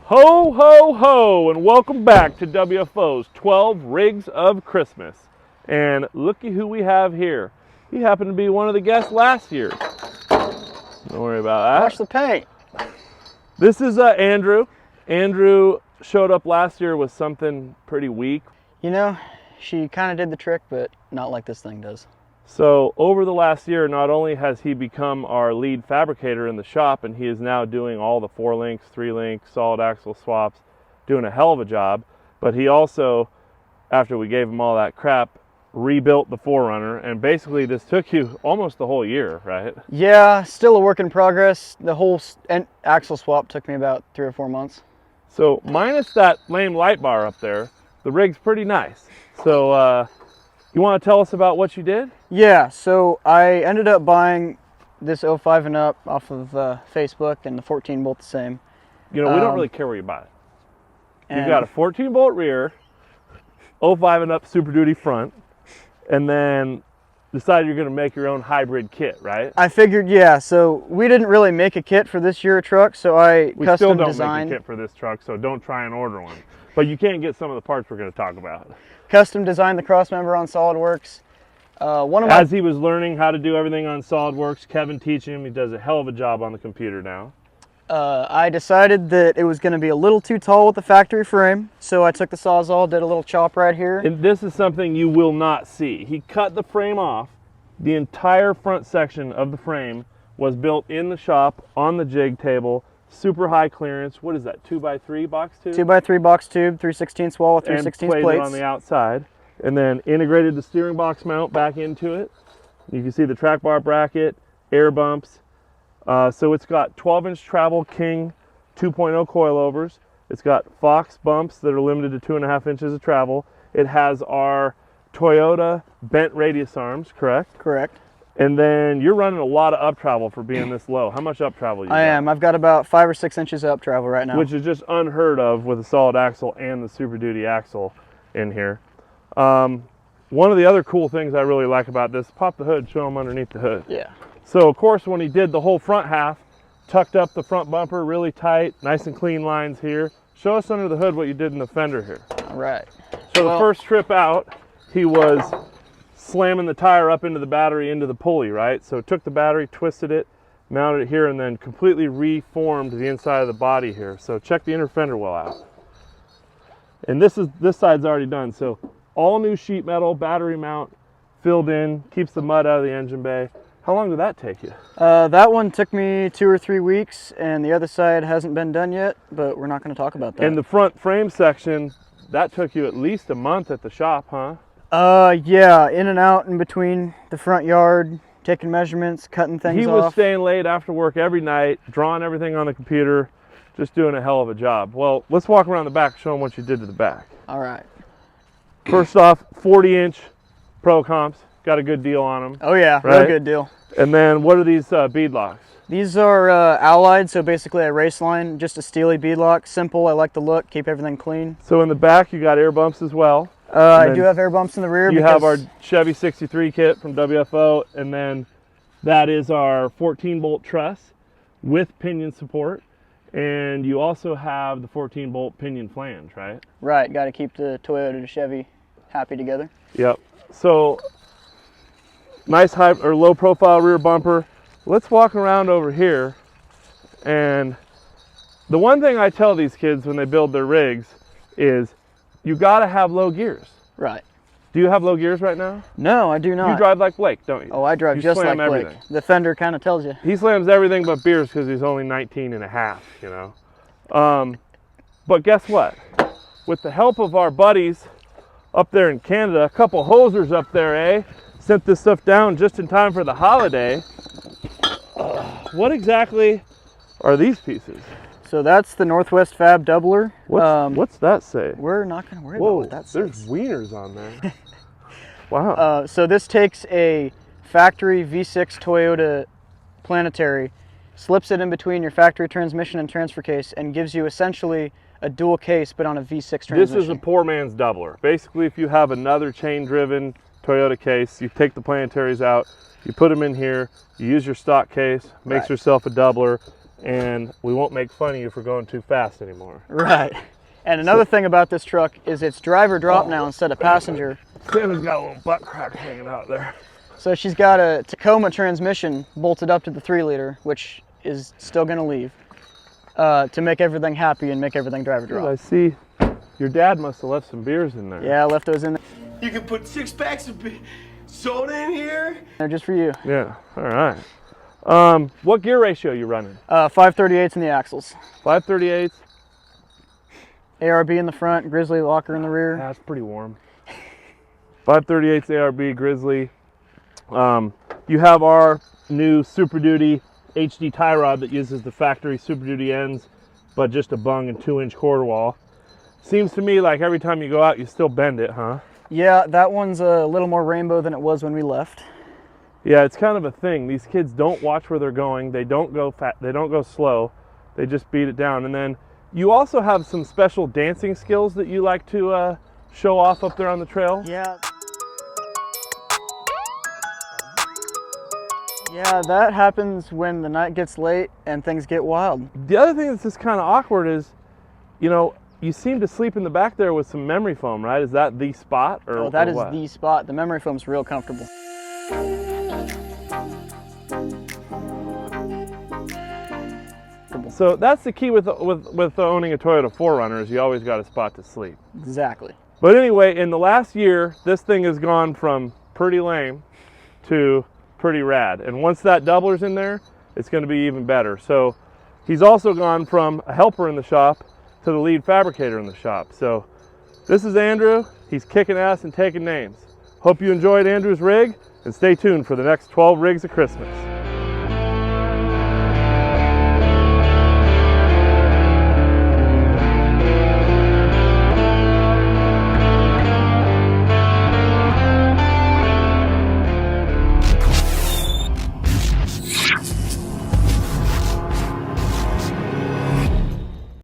Ho, ho, ho, and welcome back to WFO's 12 Rigs of Christmas. And looky who we have here. He happened to be one of the guests last year. Don't worry about that. Watch the paint. This is Andrew. Andrew showed up last year with something pretty weak. You know, she kind of did the trick, but not like this thing does. So over the last year, not only has he become our lead fabricator in the shop, and he is now doing all the 4-links, 3-link, solid axle swaps, doing a hell of a job, but he also, after we gave him all that crap, rebuilt the 4Runner, and basically this took you almost the whole year, right? Yeah, still a work in progress. The whole axle swap took me about 3 or 4 months. So minus that lame light bar up there, the rig's pretty nice. So you want to tell us about what you did? Yeah, so I ended up buying this 05 and up off of Facebook, and the 14 bolt the same. You know, we don't really care where you buy it. You've got a 14 bolt rear, 05 and up Super Duty front, and then decided you're going to make your own hybrid kit, right? I figured, yeah, so we didn't really make a kit for this year truck, so I We custom still don't designed. make a kit for this truck, so don't try and order one. But you can get some of the parts we're going to talk about. Custom designed the cross member on SolidWorks. As he was learning how to do everything on SolidWorks, Kevin teaching him, he does a hell of a job on the computer now. I decided that it was going to be a little too tall with the factory frame, so I took the Sawzall, did a little chop right here. And this is something you will not see. He cut the frame off. The entire front section of the frame was built in the shop on the jig table. Super high clearance. What is that, 2x3 box tube? 2x3 box tube, 3/16 wall with 3/16 and plates. It on the outside. And then integrated the steering box mount back into it. You can see the track bar bracket, air bumps. So it's got 12-inch travel King 2.0 coilovers. It's got Fox bumps that are limited to 2.5 inches of travel. It has our Toyota bent radius arms, correct? Correct. And then you're running a lot of up travel for being this low. How much up travel you got? I am. I've got about 5 or 6 inches of up travel right now. Which is just unheard of with a solid axle and the Super Duty axle in here. One of the other cool things I really like about this, pop the hood, show them underneath the hood. Yeah. So of course when he did the whole front half, tucked up the front bumper really tight, nice and clean lines here. Show us under the hood what you did in the fender here. All right. So the first trip out, he was slamming the tire up into the battery, into the pulley, right? So took the battery, twisted it, mounted it here, and then completely reformed the inside of the body here. So check the inner fender well out. And this side's already done. So all new sheet metal, battery mount, filled in, keeps the mud out of the engine bay. How long did that take you? That one took me 2 or 3 weeks, and the other side hasn't been done yet, but we're not going to talk about that. And the front frame section, that took you at least a month at the shop, huh? Yeah, in and out in between the front yard, taking measurements, cutting things off. He was staying late after work every night, drawing everything on the computer, just doing a hell of a job. Well, let's walk around the back, show him what you did to the back. All right. First off, 40-inch Pro Comps, got a good deal on them. Oh yeah, right? real good deal. And then what are these bead locks? These are allied, so basically a race line, just a steely bead lock. Simple, I like the look, keep everything clean. So in the back you got air bumps as well. I do have air bumps in the rear. You have our Chevy 63 kit from WFO, and then that is our 14-bolt truss with pinion support. And you also have the 14-bolt pinion flange, right? Right, got to keep the Toyota to Chevy happy together. Yep. So nice high or low profile rear bumper. Let's walk around over here. And the one thing I tell these kids when they build their rigs is you got to have low gears. Right. Do you have low gears right now? No, I do not. You drive like Blake, don't you? Oh, I drive just like Blake. Everything. The fender kind of tells you. He slams everything but beers because he's only 19 and a half, you know. But guess what? With the help of our buddies up there in Canada, a couple hosers up there, eh? Sent this stuff down just in time for the holiday. What exactly are these pieces? So that's the Northwest Fab doubler. What's that say? We're not going to worry about what that says. There's wieners on there. Wow. So this takes a factory V6 Toyota Planetary, slips it in between your factory transmission and transfer case, and gives you essentially a dual case but on a V6 transmission. This is a poor man's doubler. Basically, if you have another chain-driven Toyota case, you take the Planetaries out, you put them in here, you use your stock case, makes yourself a doubler. and we won't make fun of you for going too fast anymore. Right. And another thing about this truck is it's driver drop now instead of passenger. Santa's got a little butt crack hanging out there. So she's got a Tacoma transmission bolted up to the 3-liter, which is still going to leave, to make everything happy and make everything driver drop. I see your dad must have left some beers in there. Yeah, I left those in there. You can put 6 packs of soda in here. They're just for you. Yeah, all right. What gear ratio are you running? 538s in the axles. 538s. ARB in the front, Grizzly locker in the rear. That's pretty warm. 538s ARB Grizzly. You have our new Super Duty HD tie rod that uses the factory Super Duty ends, but just a bung and 2-inch quarter wall. Seems to me like every time you go out, you still bend it, huh? Yeah, that one's a little more rainbow than it was when we left. Yeah, it's kind of a thing. These kids don't watch where they're going. They don't go they don't go slow. They just beat it down. And then you also have some special dancing skills that you like to show off up there on the trail. Yeah. Yeah, that happens when the night gets late and things get wild. The other thing that's just kind of awkward is, you know, you seem to sleep in the back there with some memory foam, right? Is that the spot? Oh, that is the spot. The memory foam's real comfortable. So that's the key with owning a Toyota 4Runner is you always got a spot to sleep. Exactly. But anyway, in the last year, this thing has gone from pretty lame to pretty rad. And once that doubler's in there, it's going to be even better. So he's also gone from a helper in the shop to the lead fabricator in the shop. So this is Andrew. He's kicking ass and taking names. Hope you enjoyed Andrew's rig, and stay tuned for the next 12 rigs of Christmas.